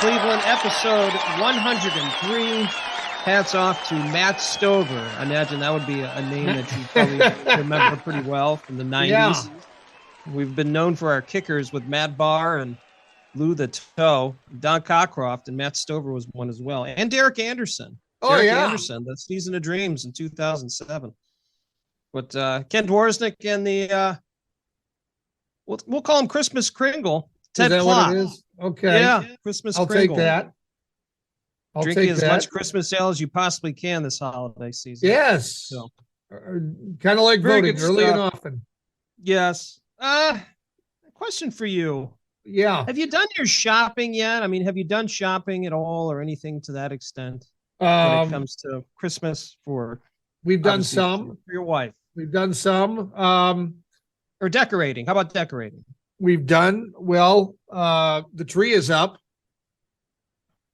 Cleveland, episode 103. Hats off to Matt Stover. I imagine that would be a name that you probably remember pretty well from the 90s. Yeah. We've been known for our kickers with Matt Barr and Lou the Toe. Don Cockcroft and Matt Stover was one as well. And Derek Anderson. Derek Anderson, the Season of Dreams in 2007. But Ken Dworsnik and the, we'll call him Christmas Kringle. Ted Is that Plott. what it is? Okay. Yeah, Christmas I'll Kringle. take that. Drinking as much Christmas ale as you possibly can this holiday season. Yes. So, kind of like very voting good early and stuff. often. Yes. Question for you. Yeah. Have you done your shopping yet? I mean, have you done shopping at all or anything to that extent when it comes to Christmas for? We've done some. For your wife. We've done some. Or decorating. How about decorating? We've done, the tree is up.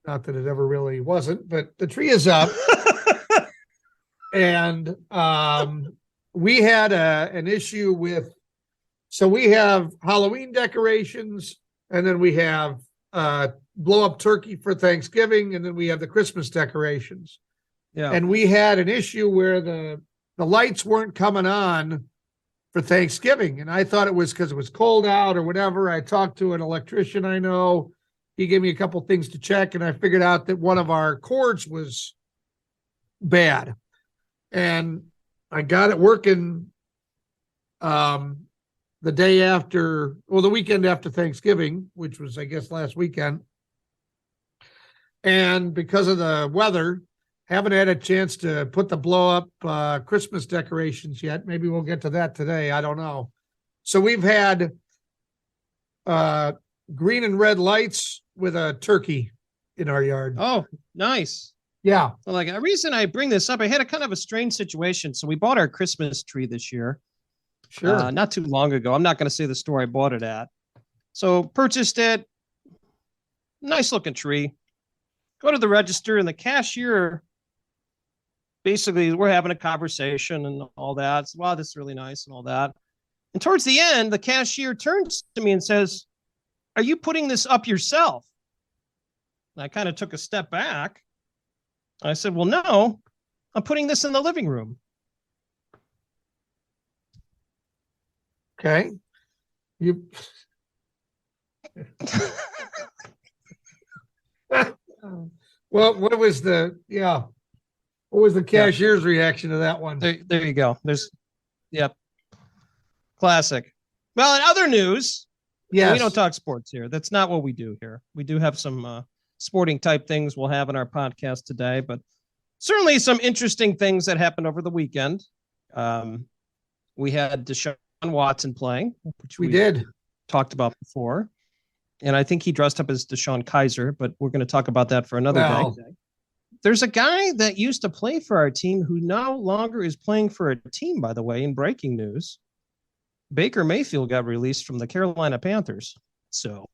Not that it ever really wasn't, but the tree is up. And we had an issue with, so we have Halloween decorations, and then we have blow up turkey for Thanksgiving, and then we have the Christmas decorations. Yeah. And we had an issue where the lights weren't coming on for Thanksgiving. And I thought it was because it was cold out or whatever. I talked to an electrician I know. He gave me a couple things to check, and I figured out that one of our cords was bad. And I got it working the weekend after Thanksgiving, which was, I guess, last weekend. And because of the weather, haven't had a chance to put the blow up Christmas decorations yet. Maybe we'll get to that today. I don't know. So we've had green and red lights with a turkey in our yard. Oh, nice. Yeah. Well, like, the reason I bring this up, I had a kind of a strange situation. So we bought our Christmas tree this year. Sure. Not too long ago. I'm not going to say the store I bought it at. So purchased it. Nice looking tree. Go to the register, and the cashier, basically, we're having a conversation and all that. So, wow, this is really nice and all that. And towards the end, the cashier turns to me and says, "Are you putting this up yourself?" And I kind of took a step back. I said, "Well, no, I'm putting this in the living room." Okay. You. Well, what was the cashier's reaction to that one? There you go. Yep. Classic. Well, in other news, yes, we don't talk sports here. That's not what we do here. We do have some sporting type things we'll have in our podcast today, but certainly some interesting things that happened over the weekend. We had Deshaun Watson playing, which we did talked about before. And I think he dressed up as Deshaun Kaiser, but we're going to talk about that for another day. There's a guy that used to play for our team who no longer is playing for a team, by the way, in breaking news. Baker Mayfield got released from the Carolina Panthers. So,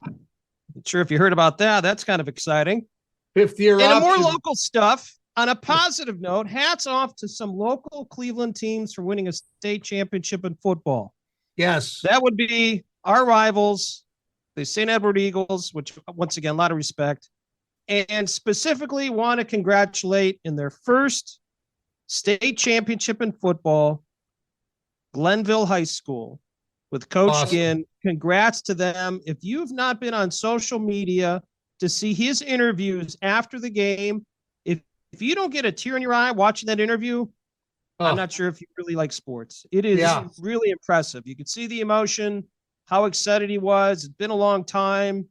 not sure if you heard about that. That's kind of exciting. Fifth-year option. And more local stuff. On a positive note, hats off to some local Cleveland teams for winning a state championship in football. Yes. That would be our rivals, the St. Edward Eagles, which, once again, a lot of respect. And specifically want to congratulate in their first state championship in football, Glenville High School with Coach Ginn. Congrats to them. If you've not been on social media to see his interviews after the game, if you don't get a tear in your eye watching that interview, I'm not sure if you really like sports. It is really impressive. You could see the emotion, how excited he was. It's been a long time.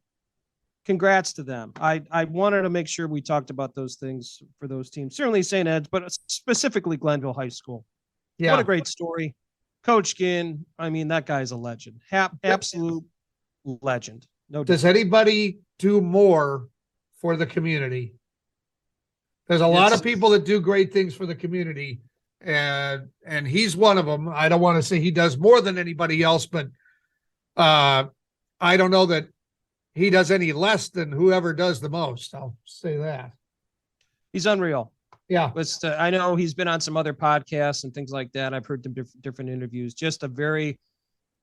Congrats to them. I wanted to make sure we talked about those things for those teams. Certainly St. Ed's, but specifically Glenville High School. Yeah. What a great story. Coach Ginn, I mean, that guy's a legend. Absolute legend. No. Does anybody do more for the community? There's a lot of people that do great things for the community, and he's one of them. I don't want to say he does more than anybody else, but I don't know that he does any less than whoever does the most. I'll say that. He's unreal. Yeah. I know he's been on some other podcasts and things like that. I've heard different interviews. Just a very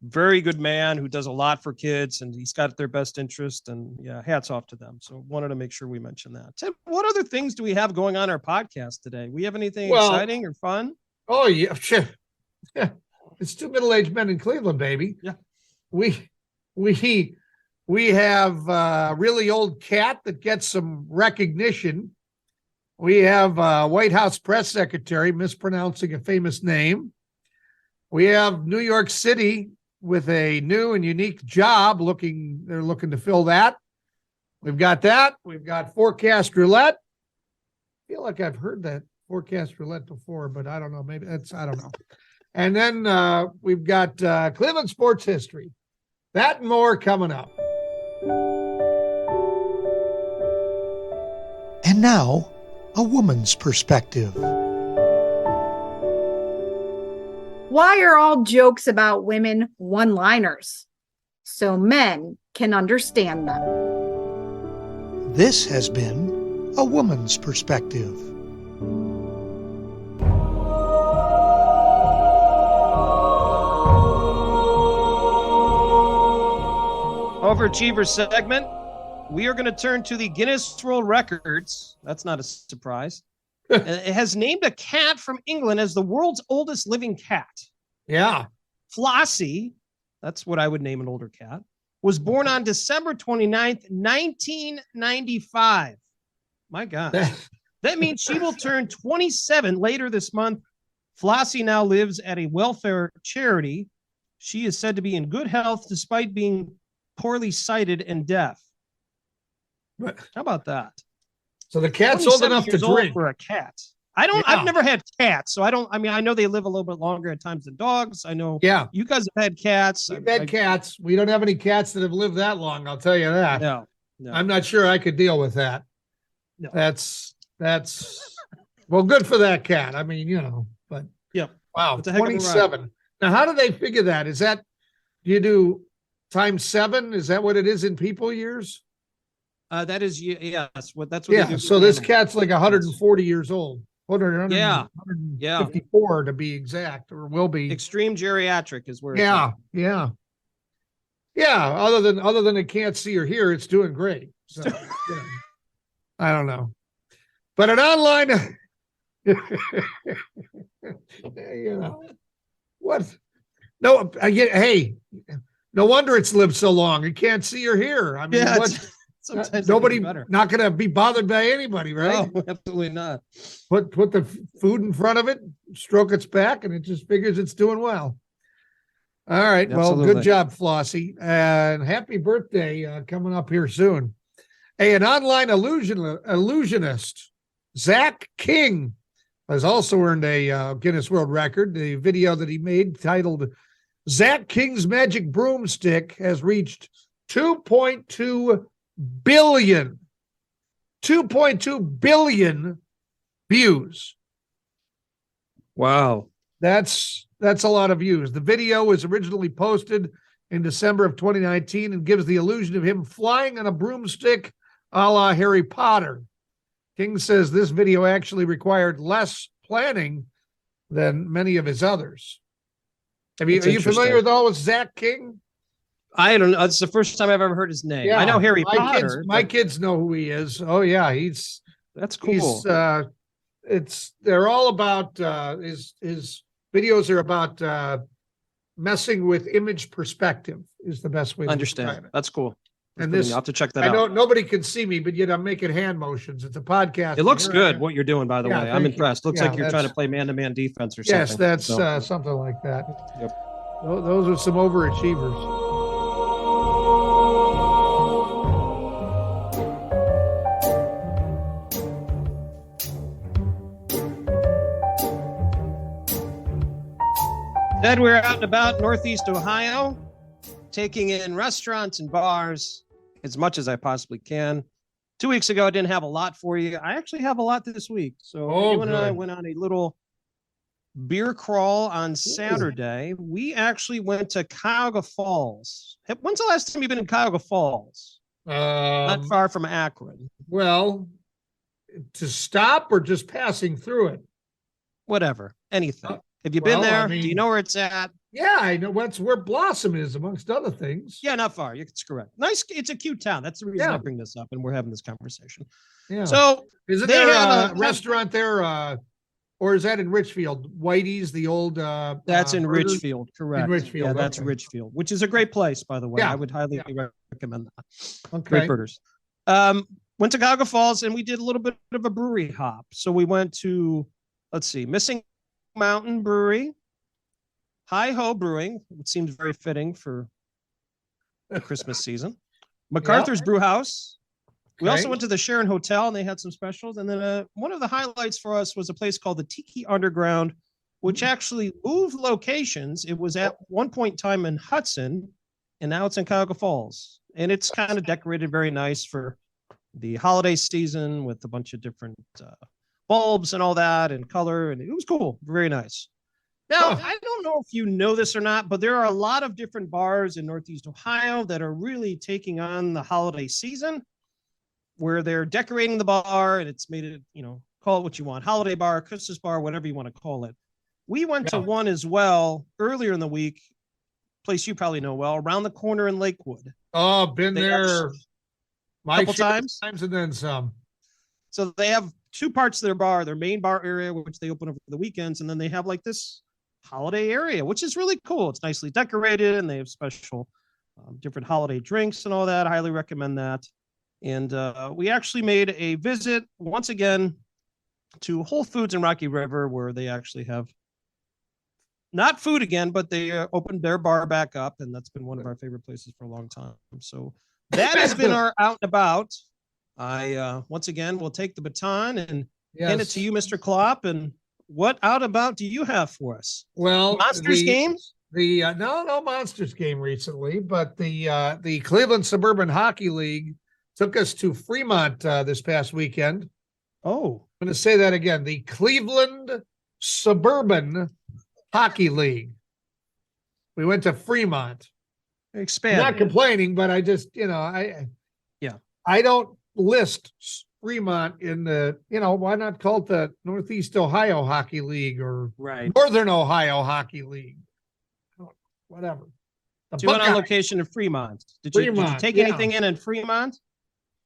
Very good man who does a lot for kids, and he's got their best interest. And yeah, hats off to them. So wanted to make sure we mention that. Tim, what other things do we have going on our podcast today? We have anything exciting or fun? Oh yeah, yeah. It's two middle-aged men in Cleveland, baby. Yeah, we have a really old cat that gets some recognition. We have a White House press secretary mispronouncing a famous name. We have New York City with a new and unique job. They're looking to fill that. We've got that. We've got Forecast Roulette. I feel like I've heard that Forecast Roulette before, but I don't know. Maybe I don't know. And then we've got Cleveland sports history. That and more coming up. And now, a woman's perspective. Why are all jokes about women one-liners? So men can understand them. This has been a woman's perspective. Overachiever segment. We are going to turn to the Guinness World Records. That's not a surprise. It has named a cat from England as the world's oldest living cat. Yeah. Flossie, that's what I would name an older cat, was born on December 29th, 1995. My God. That means she will turn 27 later this month. Flossie now lives at a welfare charity. She is said to be in good health despite being poorly sighted and deaf. How about that? So the cat's old enough to drink. For a cat. I've never had cats, so I know they live a little bit longer at times than dogs. I know you guys have had cats. We've had cats. We don't have any cats that have lived that long, I'll tell you that. No. I'm not sure I could deal with that. No. That's well, good for that cat. I mean, but yeah. Wow, 27. Now, how do they figure that? Is that, do you do times 7? Is that what it is in people years? That is, yes. That's what. Yeah. So this cat's like 140 years old. 154 to be exact, or will be. Extreme geriatric is where. Yeah. Other than it can't see or hear, it's doing great. So, I don't know, but an online, what? No, hey, no wonder it's lived so long. It can't see or hear. I mean, what? Sometimes nobody not going to be bothered by anybody, right? No, absolutely not. Put the food in front of it, stroke its back, and it just figures it's doing well. All right. Absolutely. Well, good job, Flossie, and happy birthday coming up here soon. Hey, an online illusionist, Zach King, has also earned a Guinness World Record. The video that he made, titled "Zach King's Magic Broomstick," has reached 2.2 billion views. Wow. That's a lot of views. The video was originally posted in December of 2019 and gives the illusion of him flying on a broomstick a la Harry Potter. King says this video actually required less planning than many of his others. Are you familiar with all with Zach King? I don't know. It's the first time I've ever heard his name. Yeah, I know Harry Potter. My kids know who he is. Oh yeah, that's cool. They're all about his videos are about messing with image perspective is the best way to understand it. That's cool. And this, I'll have to check that out. I know nobody can see me, but yet I'm making hand motions. It's a podcast. It looks good what you're doing, by the way. I'm impressed. Looks like you're trying to play man-to-man defense or something. Yes, that's something like that. Yep. Those are some overachievers. Ted, we're out and about Northeast Ohio, taking in restaurants and bars as much as I possibly can. 2 weeks ago, I didn't have a lot for you. I actually have a lot this week. So you and I went on a little beer crawl on Saturday. We actually went to Cuyahoga Falls. When's the last time you've been in Cuyahoga Falls? Not far from Akron. Well, to stop or just passing through it? Whatever. Anything. Have you been there? Do you know where it's at? Yeah, I know that's where Blossom is, amongst other things. Yeah, not far. It's correct. Nice. It's a cute town. That's the reason Yeah. I bring this up, and we're having this conversation. Yeah. So Isn't they there have a restaurant there? Or is that in Richfield? Whitey's, the old that's in burger? Richfield, correct? Richfield, yeah, that's okay. Richfield, which is a great place, by the way. Yeah, I would highly recommend that. Okay. Great burgers. Went to Cuyahoga Falls, and we did a little bit of a brewery hop. So we went to, let's see, Missing Mountain Brewery, Hi Ho Brewing, which seems very fitting for the Christmas season. MacArthur's Brew House. We also went to the Sharon Hotel, and they had some specials. And then one of the highlights for us was a place called the Tiki Underground, which actually moved locations. It was at one point in time in Hudson, and now it's in Cuyahoga Falls. And it's kind of decorated very nice for the holiday season with a bunch of different bulbs and all that and color. And it was cool. Very nice. Now, I don't know if you know this or not, but there are a lot of different bars in Northeast Ohio that are really taking on the holiday season, where they're decorating the bar, and it's made it, call it what you want, holiday bar, Christmas bar, whatever you want to call it. We went to one as well earlier in the week, place you probably know well, around the corner in Lakewood. Oh, been there a my couple times and then some. So they have two parts of their bar, their main bar area, which they open up for the weekends, and then they have like this holiday area, which is really cool. It's nicely decorated, and they have special different holiday drinks and all that. I highly recommend that. And we actually made a visit once again to Whole Foods in Rocky River, where they actually have not food again, but they opened their bar back up, and that's been one of our favorite places for a long time. So that has been our out and about. I once again will take the baton and hand it to you, Mr. Klopp. And what out about do you have for us? Well, Monsters games? No Monsters game recently, but the Cleveland Suburban Hockey League took us to Fremont this past weekend. Oh, I'm going to say that again. The Cleveland Suburban Hockey League. We went to Fremont. Expand. Not complaining, but I just, I don't list Fremont in the, why not call it the Northeast Ohio Hockey League or Northern Ohio Hockey League? Whatever. So you went on location in Fremont. Did you take anything in Fremont?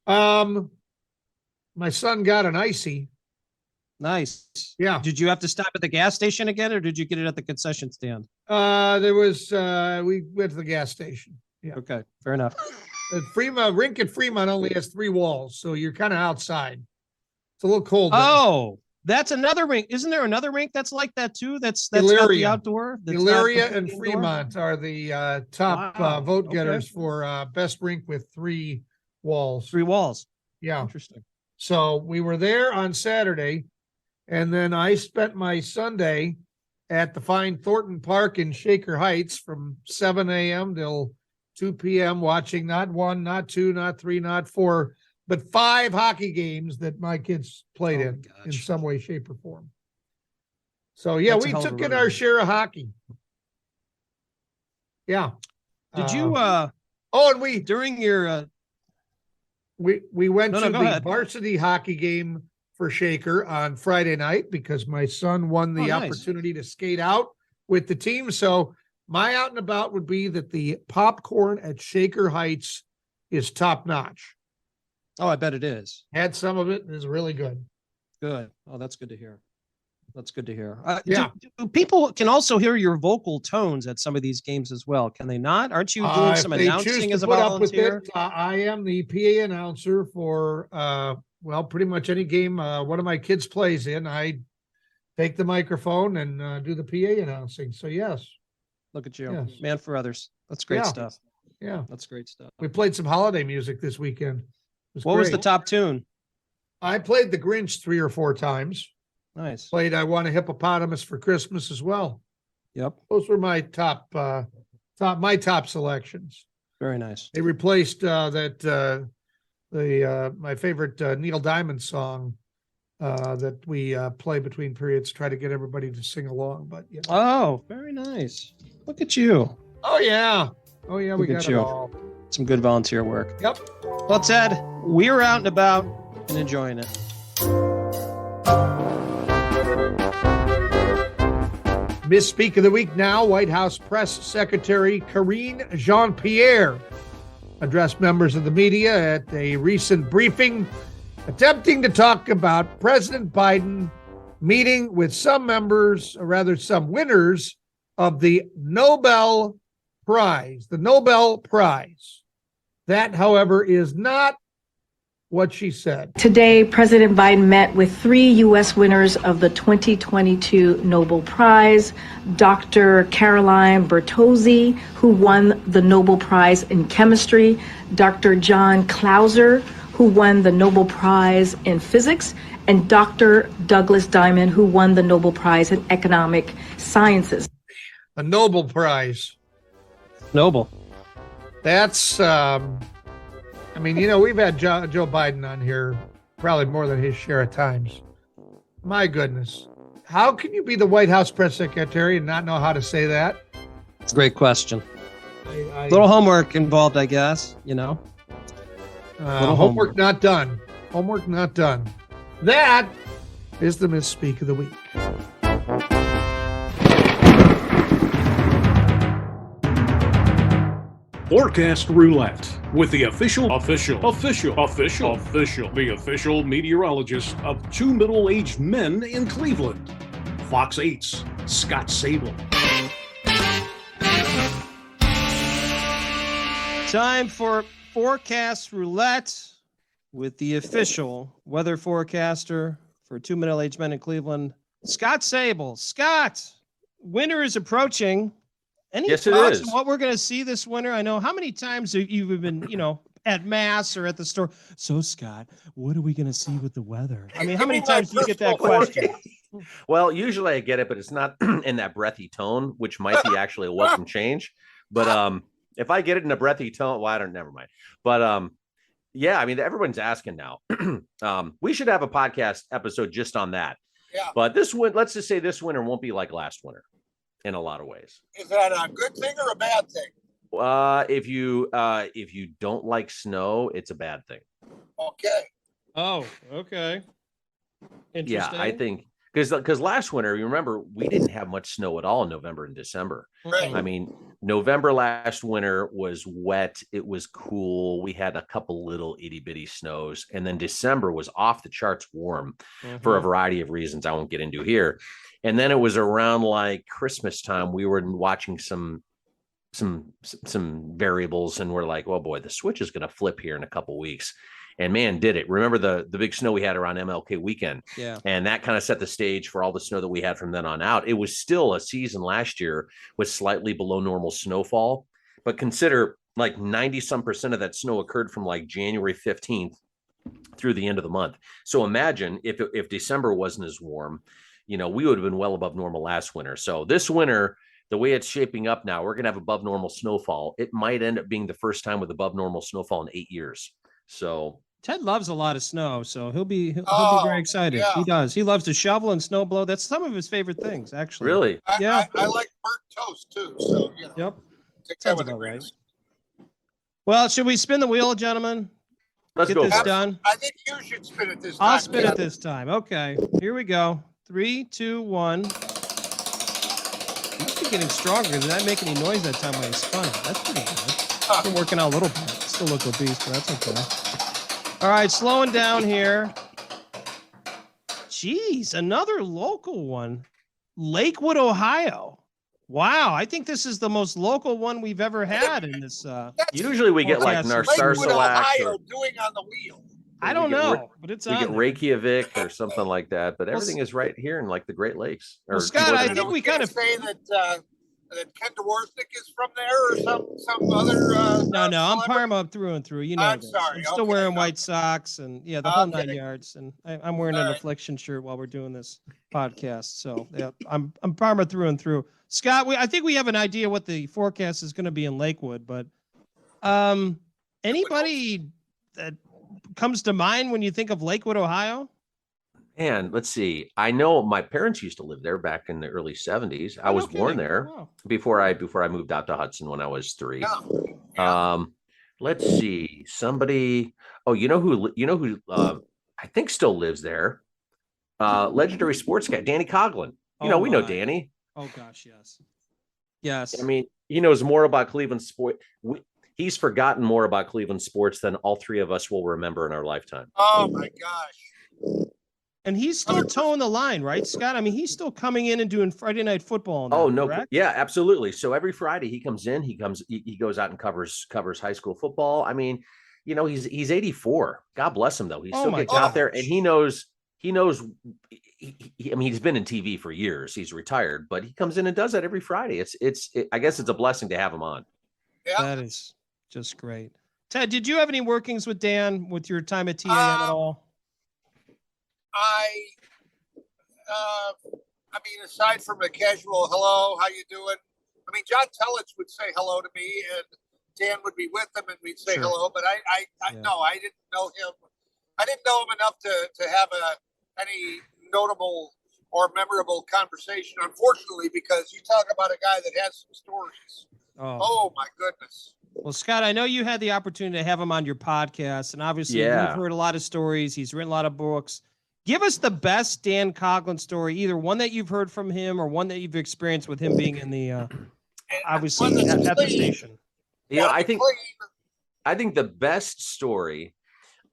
My son got an icy. Nice. Yeah. Did you have to stop at the gas station again, or did you get it at the concession stand? There was we went to the gas station. Yeah. Okay, fair enough. Rink at Fremont only has 3 walls, so you're kind of outside. It's a little cold. Oh, that's another rink. Isn't there another rink that's like that too? That's not the outdoor. Elyria and Fremont are the top vote getters for best rink with 3 walls. 3 walls. Yeah. Interesting. So we were there on Saturday, and then I spent my Sunday at the fine Thornton Park in Shaker Heights from 7 a.m. till 2 p.m. watching not 1, not 2, not 3, not 4, but 5 hockey games that my kids played in some way, shape, or form. So, yeah, we took in our share of hockey. Yeah. Did you and we during your we went to the varsity hockey game for Shaker on Friday night because my son won the opportunity to skate out with the team. So my out and about would be that the popcorn at Shaker Heights is top notch. Oh, I bet it is. Had some of it. It is really good. Good. Oh, that's good to hear. That's good to hear. People can also hear your vocal tones at some of these games as well. Can they not? Aren't you doing some announcing as a volunteer? I am the PA announcer for, pretty much any game one of my kids plays in. I take the microphone and do the PA announcing. So, yes. Look at you. Yes. Man for others. That's great stuff. Yeah. That's great stuff. We played some holiday music this weekend. What was the top tune? I played The Grinch 3 or 4 times. Nice. Played I Want a Hippopotamus for Christmas as well. Yep. Those were my top selections. Very nice. They replaced my favorite Neil Diamond song that we play between periods, try to get everybody to sing along. But yeah. Oh, very nice. Look at you. Oh yeah. We got it all. Some good volunteer work. Yep. Well, Ted, we're out and about and enjoying it. Misspeak of the week now, White House Press Secretary Karine Jean-Pierre addressed members of the media at a recent briefing attempting to talk about President Biden meeting with some members, or rather some winners of the Nobel Prize. The Nobel Prize. That, however, is not what she said. Today, President Biden met with 3 U.S. winners of the 2022 Nobel Prize. Dr. Caroline Bertozzi, who won the Nobel Prize in Chemistry. Dr. John Clauser, who won the Nobel Prize in Physics. And Dr. Douglas Diamond, who won the Nobel Prize in Economic Sciences. A Nobel Prize. Noble. That's, we've had Joe Biden on here probably more than his share of times. My goodness. How can you be the White House press secretary and not know how to say that? It's a great question. A little homework involved, I guess, Homework not done. Homework not done. That is the Misspeak of the Week. Forecast Roulette with the official meteorologist of 2 middle-aged men in Cleveland. Fox 8's Scott Sable. Time for Forecast Roulette with the official weather forecaster for 2 middle-aged men in Cleveland, Scott Sable. Scott, winter is approaching. Any thoughts on what we're going to see this winter? I know, how many times have you been, at mass or at the store? So, Scott, what are we going to see with the weather? I mean, how many times do you get that question? Well, usually I get it, but it's not in that breathy tone, which might be actually a welcome change. But if I get it in a breathy tone, well, never mind. But yeah, I mean, everyone's asking now. We should have a podcast episode just on that. Yeah. But let's just say this winter won't be like last winter in a lot of ways. Is that a good thing or a bad thing? If you don't like snow, it's a bad thing. Okay. Oh, okay. Interesting. Yeah, I think because last winter, you remember, we didn't have much snow at all in November and December. Right. I mean, November last winter was wet. It was cool. We had a couple little itty bitty snows, and then December was off the charts warm for a variety of reasons I won't get into here. And then it was around like Christmas time, we were watching some variables, and we're like, oh boy, the switch is going to flip here in a couple weeks. And man, did it. Remember the big snow we had around MLK weekend? Yeah. And that kind of set the stage for all the snow that we had from then on out. It was still a season last year with slightly below normal snowfall, but consider like 90% of that snow occurred from like January 15th through the end of the month. So imagine if December wasn't as warm, we would have been well above normal last winter. So this winter, the way it's shaping up now, we're going to have above normal snowfall. It might end up being the first time with above normal snowfall in 8 years. So Ted loves a lot of snow, so he'll be very excited. Yeah. He does. He loves to shovel and snow blow. That's some of his favorite things, actually. really, Yeah. I like burnt toast too. So Yep. take that Sounds with a about grain right. of salt. Well, should we spin the wheel, gentlemen? let's Get go. this for it. done. I think you should spin it this time. I'll spin it this time. Okay. Here we go. 3, 2, 1. Must be getting stronger. Did I make any noise that time when I spun it? That's pretty good. Been working out a little bit. Still look obese, but that's okay. All right, slowing down here. Jeez, another local one. Lakewood, Ohio. Wow, I think this is the most local one we've ever had in this. Usually we get like Forecast. Lakewood, Narsarsuaq, Ohio, or doing on the wheel. I don't we get know, but it's we on get there. Reykjavik or something like that. But everything is right here in like the Great Lakes. Well, or Scott, northern- I think we gonna kind of say that Ken Dworsnik is from there or some other. No, I'm celebrity? Parma through and through. You know I'm this. sorry, I'm still okay, wearing no. white socks and the whole 9 Okay. yards. And I'm wearing an All right. affliction shirt while we're doing this podcast. So yeah, I'm Parma through and through. Scott, I think we have an idea what the forecast is going to be in Lakewood, but anybody that comes to mind when you think of Lakewood, Ohio? And let's see. I know my parents used to live there back in the early 70s. I Oh, no was born kidding. there Wow. before I moved out to Hudson when I was 3. Yeah. Let's see. Somebody. Oh, you know who I think still lives there. Legendary sports guy Danny Coughlin. We know my. Danny. Oh gosh, yes. Yes. I mean, he knows more about Cleveland sport. He's forgotten more about Cleveland sports than all three of us will remember in our lifetime. Oh my gosh. And he's still towing the line, right, Scott? I mean, he's still coming in and doing Friday Night Football now, Oh no, correct? yeah, absolutely. So every Friday he comes in, he goes out and covers high school football. I mean, he's 84. God bless him though. He still gets out there, and he knows. I mean, he's been in TV for years. He's retired, but he comes in and does that every Friday. I guess it's a blessing to have him on. Yeah. That is just great. Ted, did you have any workings with Dan with your time at TAN at all? I mean, aside from a casual hello, how you doing? I mean, John Tellich would say hello to me, and Dan would be with him, and we'd say hello. But no, I didn't know him. I didn't know him enough to have any notable or memorable conversation. Unfortunately, because you talk about a guy that has some stories. Oh my goodness. Well, Scott, I know you had the opportunity to have him on your podcast, and obviously we've heard a lot of stories. He's written a lot of books. Give us the best Dan Coughlin story, either one that you've heard from him or one that you've experienced with him being in the obviously at the station. I think the best story,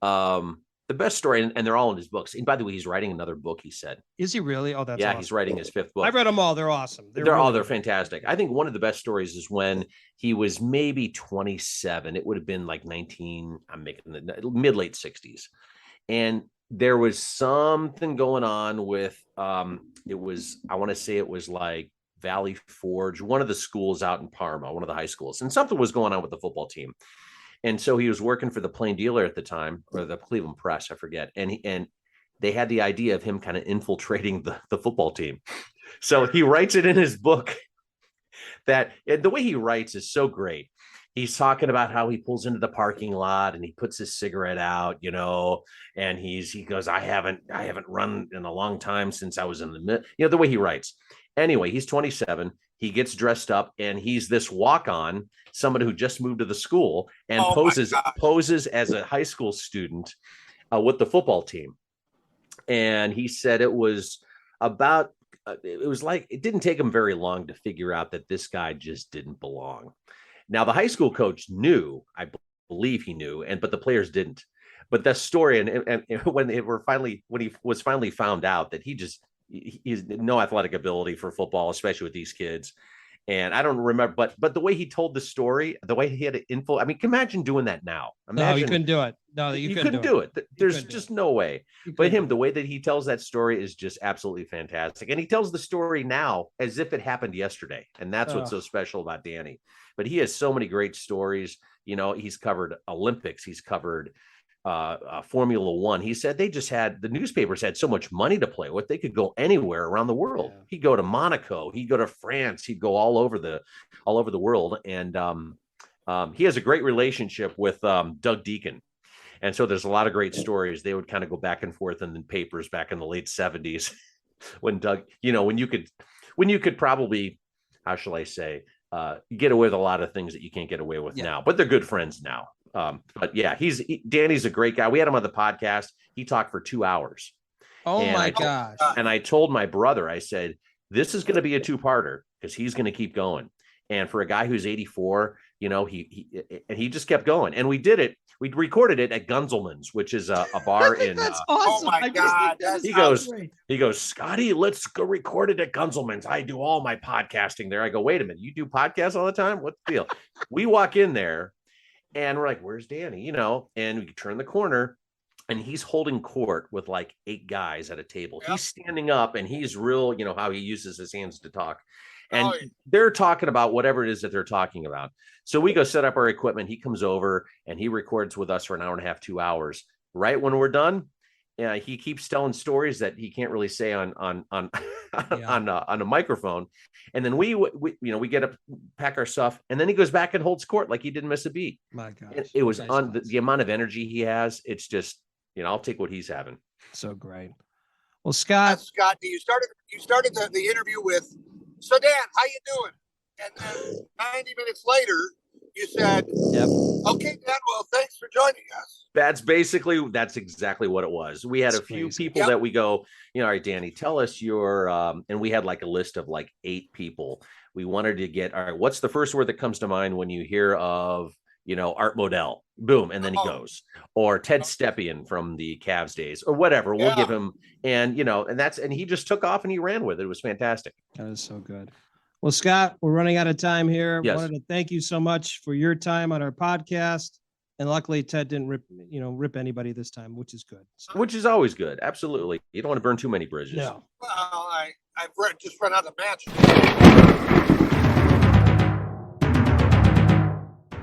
and they're all in his books. And by the way, he's writing another book, he said. Is he really? Oh, that's awesome. He's writing his 5th book. I read them all. They're awesome. They're fantastic. I think one of the best stories is when he was maybe 27. It would have been like mid-late 60s. And there was something going on with, I want to say it was like Valley Forge, one of the schools out in Parma, one of the high schools. And something was going on with the football team. And so he was working for the Plain Dealer at the time, or the Cleveland Press, I forget. And they had the idea of him kind of infiltrating the football team. So he writes it in his book that the way he writes is so great. He's talking about how he pulls into the parking lot and he puts his cigarette out, and he goes, I haven't run in a long time since I was in the way he writes. Anyway, he's 27. He gets dressed up and he's this walk-on, somebody who just moved to the school, and poses as a high school student with the football team. And he said it was it didn't take him very long to figure out that this guy just didn't belong. Now, the high school coach knew, I believe he knew, but the players didn't. But that story, and when he was finally found out that he's no athletic ability for football, especially with these kids. And I don't remember, but the way he told the story, the way he had to info, I mean, imagine doing that now. No, you couldn't do it. No, you couldn't do it. There's just no way. But the way that he tells that story is just absolutely fantastic. And he tells the story now as if it happened yesterday. And that's what's so special about Danny. But he has so many great stories. He's covered Olympics. He's covered Formula One. He said the newspapers had so much money to play with, they could go anywhere around the world. He'd go to Monaco, he'd go to France, he'd go all over the world. And he has a great relationship with Doug Deacon. And so there's a lot of great stories. They would kind of go back and forth in the papers back in the late 70s when Doug, when you could probably, how shall I say, get away with a lot of things that you can't get away with now, but they're good friends now. But yeah, Danny's a great guy. We had him on the podcast. He talked for 2 hours. Oh my gosh. And I told my brother, I said, this is going to be a 2-parter because he's going to keep going. And for a guy who's 84, he just kept going. And we did it. We recorded it at Gunzelman's, which is a bar in. That's awesome. Oh my God. He goes, Scotty, let's go record it at Gunzelman's. I do all my podcasting there. I go, wait a minute, you do podcasts all the time? What's the deal? We walk in there and we're like, where's Danny? And we turn the corner and he's holding court with like 8 guys at a table. Yep. He's standing up and he's real, how he uses his hands to talk. And they're talking about whatever it is that they're talking about. So we go set up our equipment. He comes over and he records with us for an hour and a half, 2 hours. Right when we're done, he keeps telling stories that he can't really say on a microphone. And then we get up, pack our stuff, and then he goes back and holds court like he didn't miss a beat. My gosh, it was on the amount of energy he has. It's just, I'll take what he's having. So great. Well, Scott, you started the interview with, so Dan, how you doing? And then 90 minutes later, You said, Yep. okay, Dad, well, thanks for joining us. That's exactly what it was. We had That's a few crazy. people that we go, all right, Danny, tell us your and we had like a list of like 8 people. We wanted to get, all right, what's the first word that comes to mind when you hear of, Art Modell? Boom, and then he goes. Or Ted Stepien from the Cavs days, or whatever. We'll give him, and and he just took off and he ran with it. It was fantastic. That is so good. Well, Scott, we're running out of time here. Yes. Wanted to thank you so much for your time on our podcast. And luckily, Ted didn't rip anybody this time, which is good. So, Which is always good. Absolutely. You don't want to burn too many bridges. no. Well, I've just run out of matches.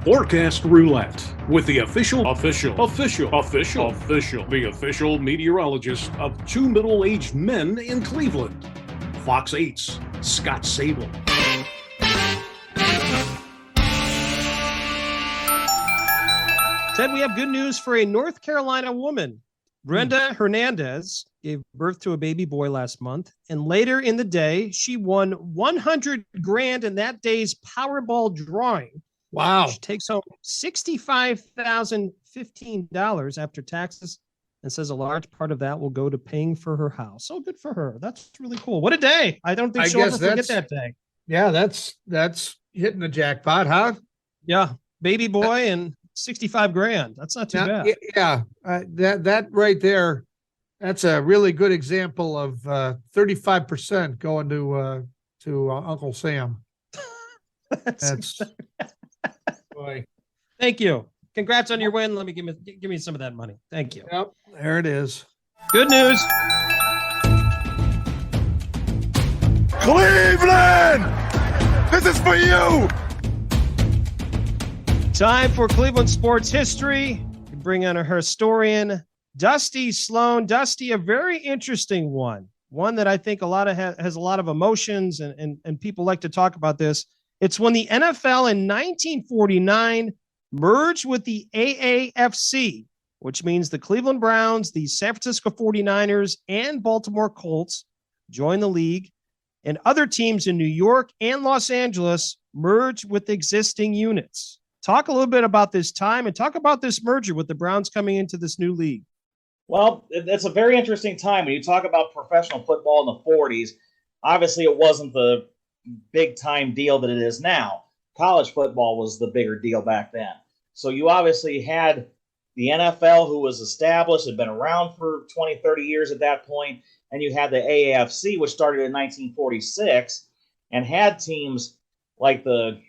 Forecast Roulette with the official meteorologist of 2 middle-aged men in Cleveland. Fox 8's Scott Sable. Ted, we have good news for a North Carolina woman. Brenda Hernandez gave birth to a baby boy last month, and later in the day, she won 100 grand in that day's Powerball drawing. Wow. She takes home $65,015 after taxes, and says a large part of that will go to paying for her house. So good for her. That's really cool. What a day. I don't think she'll ever forget that day. Yeah, that's hitting the jackpot, huh? Yeah. Baby boy and 65 grand. That's not too bad. Yeah. That right there, that's a really good example of 35% going to Uncle Sam. That's boy. Thank you. Congrats on your win. Let me give me some of that money. Thank you. Yep, there it is. Good news. Cleveland! This is for you! Time for Cleveland sports history. We bring on a historian, Dusty Sloan. Dusty, a very interesting one that I think has a lot of emotions, and people like to talk about this. It's when the NFL in 1949 merged with the AAFC, which means the Cleveland Browns, the San Francisco 49ers, and Baltimore Colts joined the league, and other teams in New York and Los Angeles merged with existing units. Talk a little bit about this time and talk about this merger with the Browns coming into this new league. Well, it's a very interesting time when you talk about professional football in the 40s. Obviously, it wasn't the big-time deal that it is now. College football was the bigger deal back then. So you obviously had the NFL, who was established, had been around for 20, 30 years at that point, and you had the AAFC, which started in 1946, and had teams like the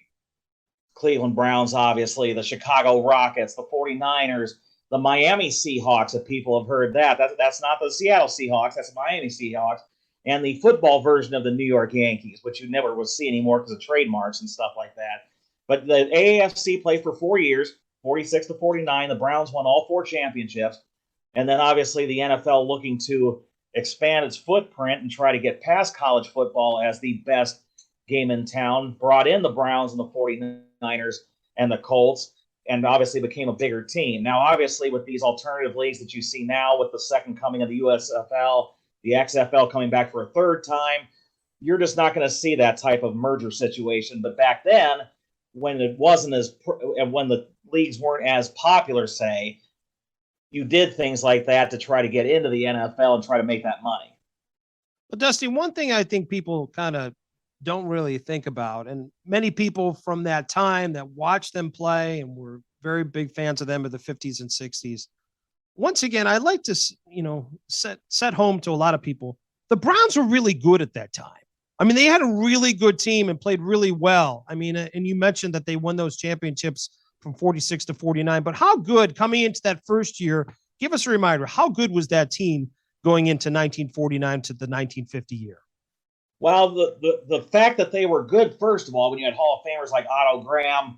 Cleveland Browns, obviously, the Chicago Rockets, the 49ers, the Miami Seahawks, if people have heard that. That's not the Seattle Seahawks, that's the Miami Seahawks, and the football version of the New York Yankees, which you never will see anymore because of trademarks and stuff like that. But the AAFC played for 4 years, 46 to 49. The Browns won all 4 championships. And then obviously the NFL looking to expand its footprint and try to get past college football as the best game in town, brought in the Browns and the 49ers and the Colts, and obviously became a bigger team. Now, obviously, with these alternative leagues that you see now, with the second coming of the USFL, the XFL coming back for a third time, you're just not going to see that type of merger situation. But back then, when it wasn't when the leagues weren't as popular, say, you did things like that to try to get into the NFL and try to make that money. Well, Dusty, one thing I think people kind of don't really think about, and many people from that time that watched them play and were very big fans of them in the 50s and 60s. Once again, I'd like to, set home to a lot of people. The Browns were really good at that time. I mean, they had a really good team and played really well. I mean, and you mentioned that they won those championships from 46 to 49, but how good coming into that first year, give us a reminder, how good was that team going into 1949 to the 1950 year? Well, the fact that they were good, first of all, when you had Hall of Famers like Otto Graham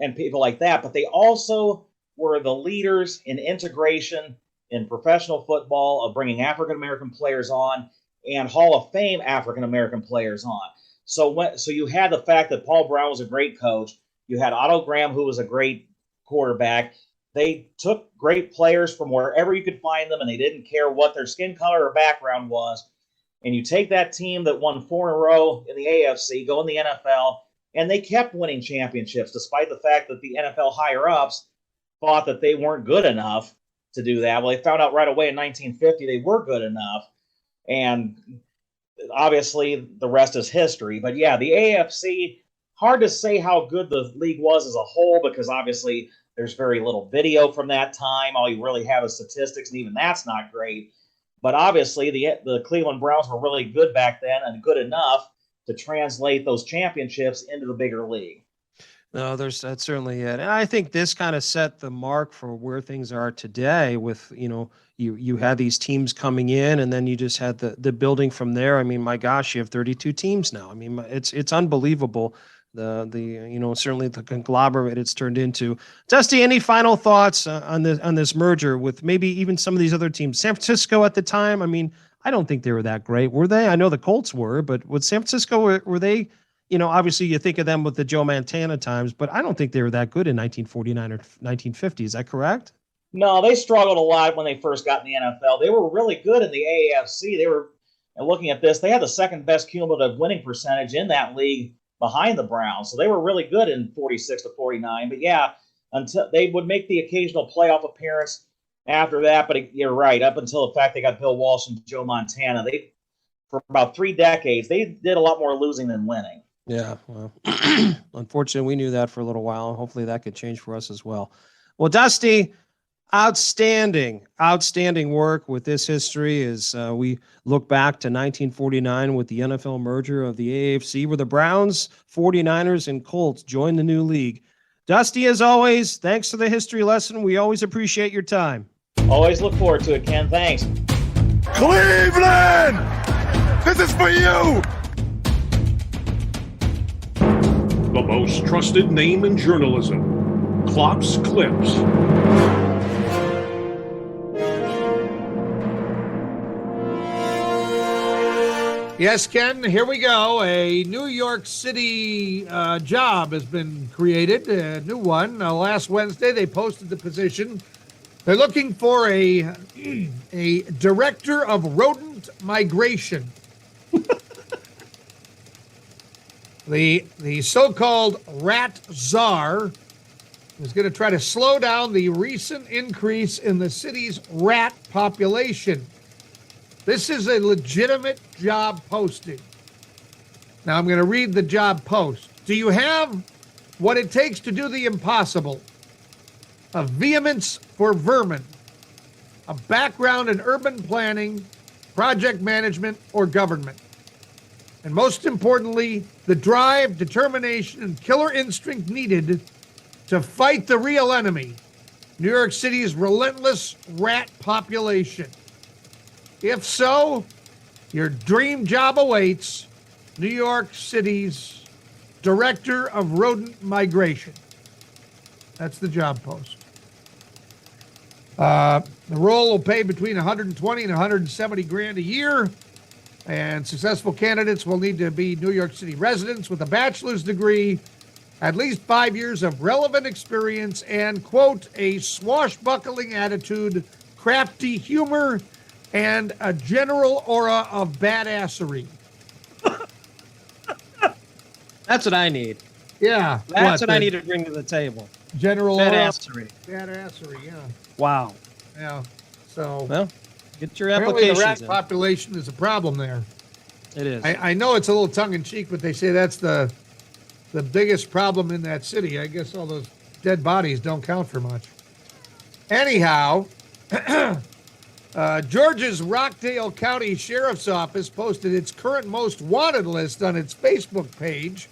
and people like that, but they also were the leaders in integration in professional football of bringing African-American players on and Hall of Fame African-American players on. So you had the fact that Paul Brown was a great coach. You had Otto Graham, who was a great quarterback. They took great players from wherever you could find them, and they didn't care what their skin color or background was. And you take that team that won 4 in a row in the AFC, go in the NFL, and they kept winning championships despite the fact that the NFL higher-ups thought that they weren't good enough to do that. Well, they found out right away in 1950 they were good enough, and obviously the rest is history. But yeah, the AFC, hard to say how good the league was as a whole because obviously there's very little video from that time. All you really have is statistics, and even that's not great. But obviously the Cleveland Browns were really good back then and good enough to translate those championships into the bigger league. No, that's certainly it. And I think this kind of set the mark for where things are today with, you had these teams coming in and then you just had the building from there. I mean, my gosh, you have 32 teams now. I mean, it's unbelievable. Certainly the conglomerate it's turned into. Dusty, any final thoughts on this merger with maybe even some of these other teams? San Francisco at the time, I mean, I don't think they were that great, were they? I know the Colts were, but with San Francisco, were they? Obviously you think of them with the Joe Montana times, but I don't think they were that good in 1949 or 1950. Is that correct? No, they struggled a lot when they first got in the NFL. They were really good in the AFC. They were, looking at this, they had the second best cumulative winning percentage in that league behind the Browns. So they were really good in 46 to 49. But yeah, until they would make the occasional playoff appearance after that. But you're right, up until the fact they got Bill Walsh and Joe Montana, for about 3 decades, they did a lot more losing than winning. Yeah, well, unfortunately, we knew that for a little while. Hopefully that could change for us as well. Well, Dusty, outstanding work with this history as we look back to 1949 with the NFL merger of the AFC, where the Browns, 49ers, and Colts joined the new league. Dusty, as always, thanks for the history lesson. We always appreciate your time. Always look forward to it, Ken. Thanks. Cleveland! This is for you! The most trusted name in journalism, Klopp's Clips. Yes, Ken, here we go. A New York City job has been created, a new one. Last Wednesday, they posted the position. They're looking for a director of rodent migration. The so-called rat czar is going to try to slow down the recent increase in the city's rat population. This is a legitimate job posting. Now I'm going to read the job post. Do you have what it takes to do the impossible? A vehemence for vermin, a background in urban planning, project management, or government. And most importantly, the drive, determination, and killer instinct needed to fight the real enemy, New York City's relentless rat population. If so, your dream job awaits, New York City's Director of Rodent Migration. That's the job post. The role will pay between 120 and 170 grand a year. And successful candidates will need to be New York City residents with a bachelor's degree, at least 5 years of relevant experience, and, quote, a swashbuckling attitude, crafty humor, and a general aura of badassery. That's what I need. Yeah. That's what I need to bring to the table. General badassery. Badassery, yeah. Wow. Yeah. So. Well, get your apparently applications the rat population is a problem there. It is. I know it's a little tongue-in-cheek, but they say that's the biggest problem in that city. I guess all those dead bodies don't count for much. Anyhow, Georgia's Rockdale County Sheriff's Office posted its current most wanted list on its Facebook page,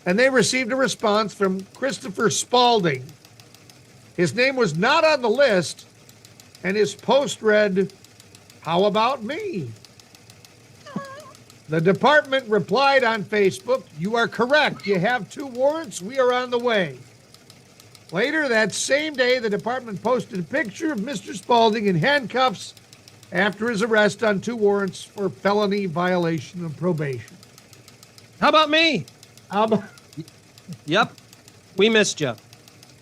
and they received a response from Christopher Spaulding. His name was not on the list, and his post read, "How about me?" The department replied on Facebook, "You are correct. You have 2 warrants. We are on the way." Later that same day, the department posted a picture of Mr. Spaulding in handcuffs after his arrest on 2 warrants for felony violation of probation. How about me? Yep. We missed you.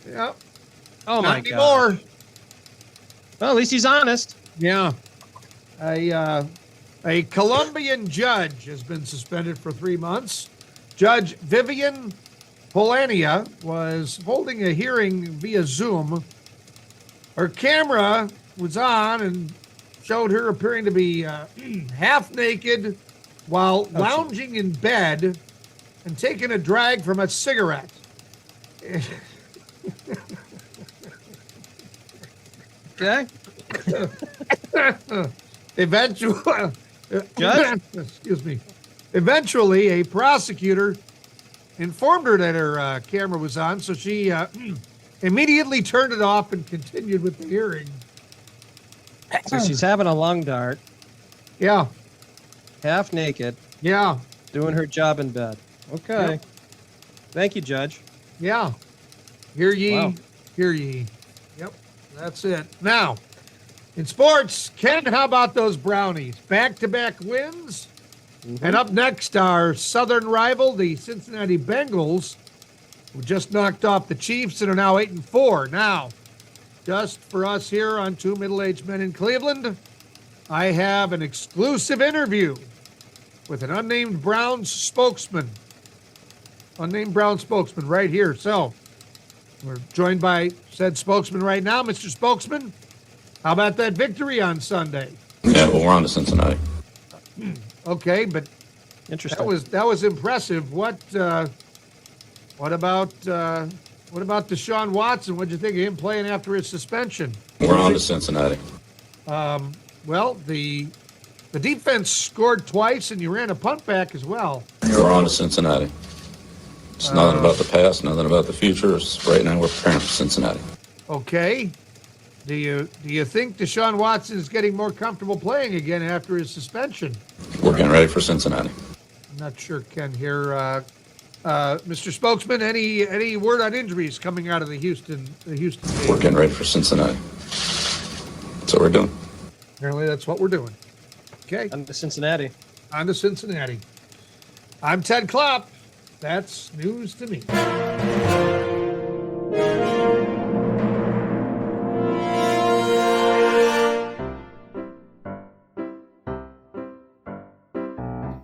Yep. Oh, Not my God. anymore. Well, at least he's honest. Yeah. A Colombian judge has been suspended for 3 months, Judge Vivian Polania was holding a hearing via Zoom. Her camera was on and showed her appearing to be half naked while lounging in bed and taking a drag from a cigarette. Okay. Eventually, Judge? excuse me. Eventually, a prosecutor informed her that her camera was on, so she immediately turned it off and continued with the hearing. So she's having a lung dart, Yeah, half naked, yeah, doing her job in bed. Okay. Yep. Thank you, Judge. yeah. Hear ye, Wow. hear ye. Yep, that's it. Now, in sports, Ken, how about those Brownies? Back-to-back wins? And up next, our southern rival, the Cincinnati Bengals, who just knocked off the Chiefs and are now 8-4. Now, just for us here on Two Middle-Aged Men in Cleveland, I have an exclusive interview with an unnamed Browns spokesman. Unnamed Browns spokesman right here. So, we're joined by said spokesman right now. Mr. Spokesman, how about that victory on Sunday? Yeah, well, we're on to Cincinnati. Okay, but Interesting. that was impressive. What about Deshaun Watson? What'd you think of him playing after his suspension? We're on to Cincinnati. Well, the defense scored twice, and you ran a punt back as well. We're on to Cincinnati. It's nothing about the past, nothing about the future. It's right now we're preparing for Cincinnati. Okay. Do you think Deshaun Watson is getting more comfortable playing again after his suspension? We're getting ready for Cincinnati. I'm not sure, Ken. Here, Mr. Spokesman, any word on injuries coming out of the Houston game? We're getting ready for Cincinnati. That's what we're doing. Apparently, that's what we're doing. Okay. On to Cincinnati. On to Cincinnati. I'm Ted Klopp. That's news to me.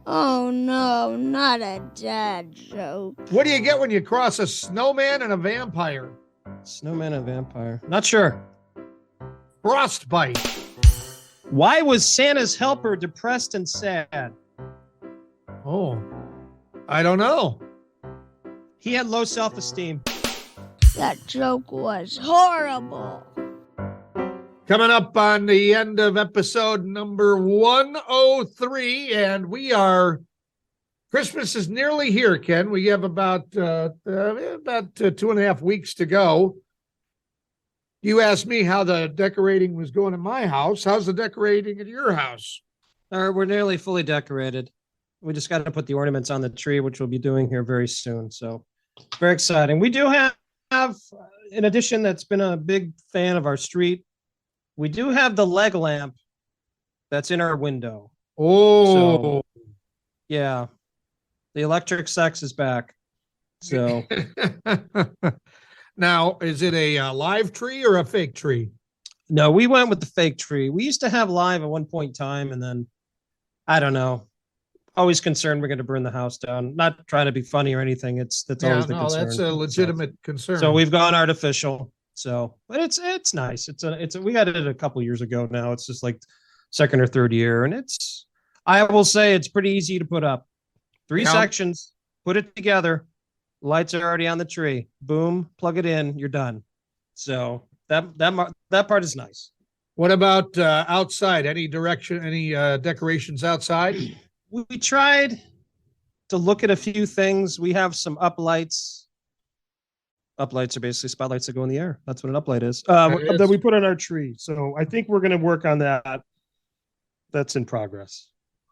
Oh no, not a dad joke. What do you get when you cross a snowman and a vampire? Snowman and vampire. Not sure. Frostbite. Why was Santa's helper depressed and sad? Oh, I don't know. He had low self-esteem. That joke was horrible. Coming up on the end of episode number 103, and Christmas is nearly here, Ken. We have about 2.5 weeks to go. You asked me how the decorating was going in my house. How's the decorating at your house? We're nearly fully decorated. We just got to put the ornaments on the tree, which we'll be doing here very soon. So very exciting. We do have in addition, that's been a big fan of our street. We do have the leg lamp that's in our window. Oh, So, yeah. The electric sex is back. So now, is it a live tree or a fake tree? no, we went with the fake tree. We used to have live at one point in time, and then I don't know. Always concerned we're going to burn the house down. Not trying to be funny or anything. That's always the concern. That's a legitimate concern. So we've gone artificial. So, but it's nice. We got it a couple years ago now. It's just like second or third year, and I will say it's pretty easy to put up. 3 sections, put it together. Lights are already on the tree. Boom, plug it in. You're done. So that part is nice. What about outside? Any decorations outside? We tried to look at a few things. We have some uplights. Uplights are basically spotlights that go in the air. That's what an uplight is. That we put on our tree. So I think we're going to work on that. That's in progress.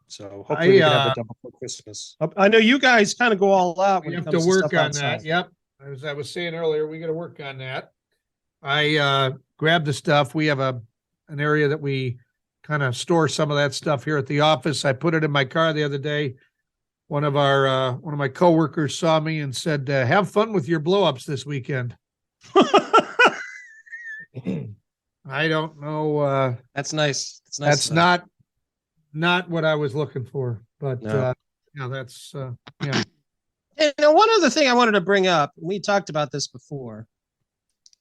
So hopefully we can have it done before Christmas. I know you guys kind of go all out. We have to work on that. Yep. As I was saying earlier, we got to work on that. I grabbed the stuff. We have an area that we kind of store some of that stuff here at the office. I put it in my car the other day. One of my coworkers saw me and said, "Have fun with your blow-ups this weekend." I don't know. That's nice. It's nice. That's not what I was looking for, but No. that's And one other thing I wanted to bring up, we talked about this before.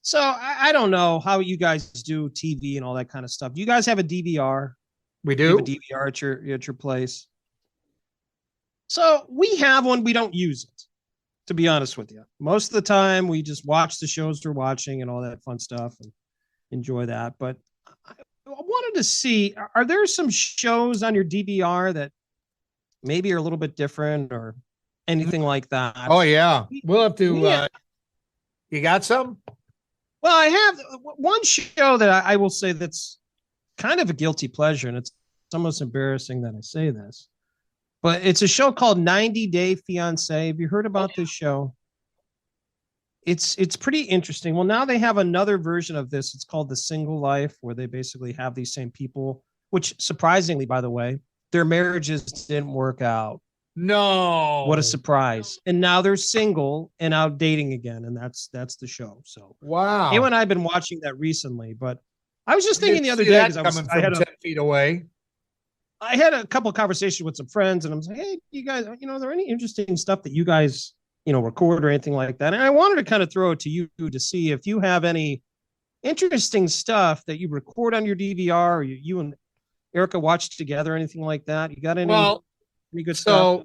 So I don't know how you guys do TV and all that kind of stuff. Do you guys have a DVR? We You have do. a DVR at your place. So we have one. We don't use it, to be honest with you. Most of the time, we just watch the shows we're watching and all that fun stuff and enjoy that. But I wanted to see, are there some shows on your DVR that maybe are a little bit different or anything like that? Oh yeah, we'll have to. Yeah. You got some? Well, I have one show that I will say that's kind of a guilty pleasure, and it's almost embarrassing that I say this, but it's a show called 90 Day Fiancé. Have you heard about this show? It's pretty interesting. Well, now they have another version of this. It's called The Single Life, where they basically have these same people, which surprisingly, by the way, their marriages didn't work out. No. What a surprise. And now they're single and out dating again. And that's the show. So wow. you and I have been watching that recently, but I was just thinking the other See day that because coming I had from 10 feet away. I had a couple of conversations with some friends and I'm like, hey, you guys, are there any interesting stuff that you guys, record or anything like that? And I wanted to kind of throw it to you to see if you have any interesting stuff that you record on your DVR or you and Erica watch together or anything like that. You got any? Well, any good stuff?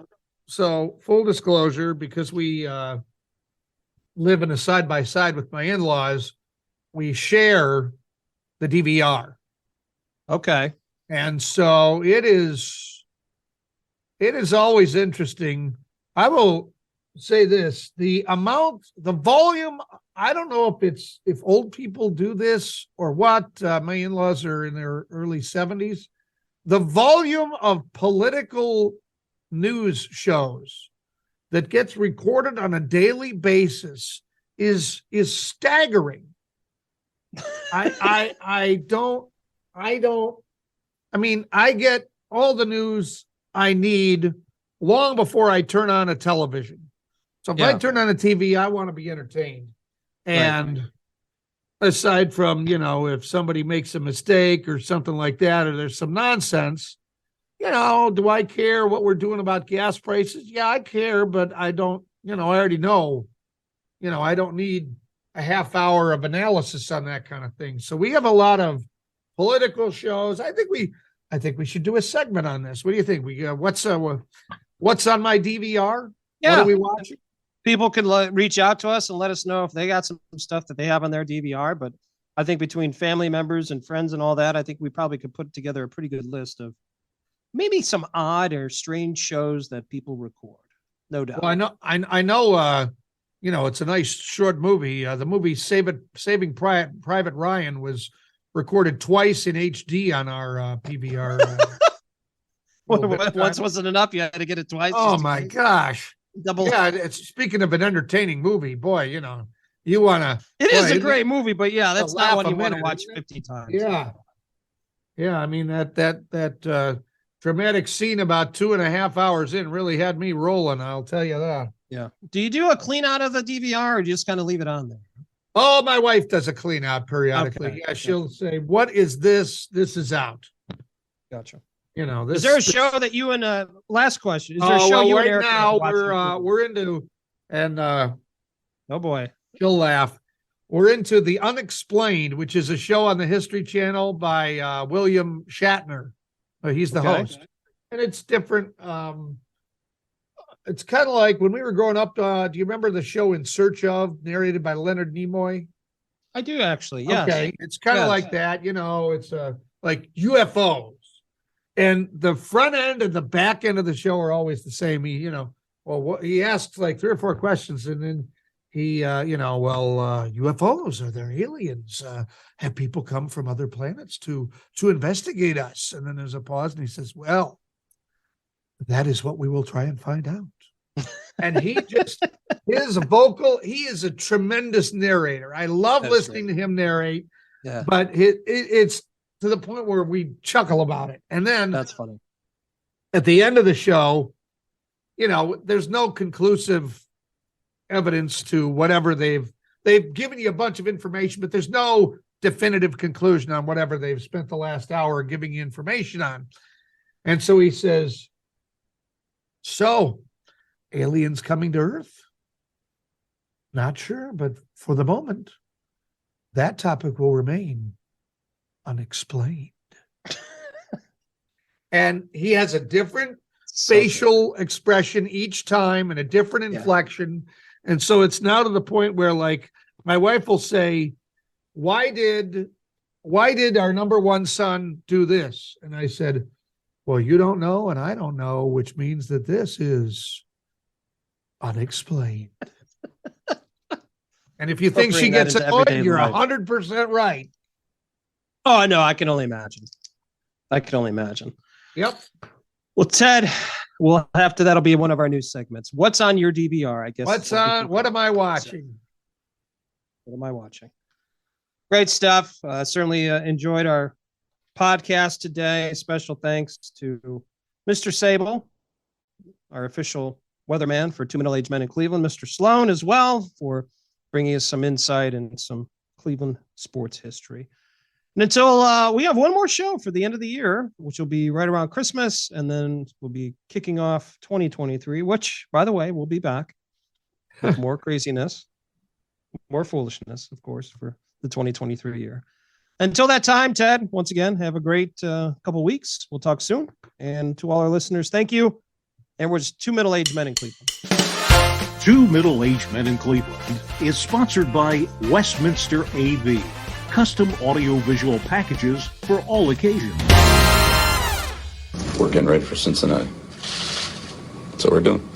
So full disclosure, because we live in a side by side with my in-laws, we share the DVR. Okay. And so it is always interesting. I will say this, the volume, I don't know if old people do this or what. My in-laws are in their early 70s. The volume of political news shows that gets recorded on a daily basis is staggering. I get all the news I need long before I turn on a television. So if I turn on a TV, I want to be entertained. And aside from, if somebody makes a mistake or something like that, or there's some nonsense, do I care what we're doing about gas prices? Yeah, I care, but I don't, I already know, I don't need a half hour of analysis on that kind of thing. So we have a lot of political shows. I think we should do a segment on this. What do you think? What's on my DVR? Yeah. What are we watching? People can reach out to us and let us know if they got some stuff that they have on their DVR. But I think between family members and friends and all that, I think we probably could put together a pretty good list of maybe some odd or strange shows that people record. No doubt. Well, I know. It's a nice short movie. The movie Saving Private Ryan was recorded twice in HD on our PVR. Once wasn't enough. You had to get it twice. Oh my gosh. Double. Yeah. Speaking of an entertaining movie, boy, you want to. It is a great movie, but yeah, that's not what you want to minute, watch 50 times. Yeah. Yeah. I mean, that dramatic scene about 2.5 hours in really had me rolling. I'll tell you that. Yeah. Do you do a clean out of the DVR or do you just kind of leave it on there? Oh, my wife does a clean out periodically. Okay. Yeah. She'll say, what is this? This is out. Gotcha. Is there a show that you and last question? Is there a show you right and Eric now we're into, and oh boy, she'll laugh. We're into The Unexplained, which is a show on the History Channel by William Shatner. He's the host, and it's different. It's kind of like when we were growing up. Do you remember the show In Search Of, narrated by Leonard Nimoy? I do actually. Yes. Okay, it's kind of like that. It's like UFOs. And the front end and the back end of the show are always the same. He asks like 3 or 4 questions, and then he, UFOs, are there aliens? Have people come from other planets to investigate us? And then there's a pause, and he says, well, that is what we will try and find out. And he is a tremendous narrator. I love listening to him narrate. Yeah. But it's to the point where we chuckle about it. And then that's funny. At the end of the show, there's no conclusive evidence to whatever they've given you a bunch of information, but there's no definitive conclusion on whatever they've spent the last hour giving you information on. And so he says, so aliens coming to Earth? Not sure, but for the moment, that topic will remain unexplained. And he has a different facial expression each time and a different inflection. And so it's now to the point where, like, my wife will say, why did our number one son do this? And I said, well, you don't know and I don't know, which means that this is unexplained. And if you think she gets annoyed, you're 100% right. Oh, no, I can only imagine. Yep. Well, Ted, that'll be one of our new segments. What's on your DVR? I guess. What am I watching? What am I watching? Great stuff. Certainly enjoyed our podcast today. Special thanks to Mr. Sable, our official weatherman for Two Middle-Aged Men in Cleveland, Mr. Sloan as well, for bringing us some insight and some Cleveland sports history. And until we have one more show for the end of the year, which will be right around Christmas, and then we'll be kicking off 2023, which, by the way, we'll be back with more craziness, more foolishness, of course, for the 2023 year. Until that time, Ted, once again, have a great couple weeks. We'll talk soon. And to all our listeners, thank you. And we're just Two Middle-Aged Men in Cleveland. Two Middle-Aged Men in Cleveland is sponsored by Westminster AV, custom audio-visual packages for all occasions. We're getting ready for Cincinnati. That's what we're doing.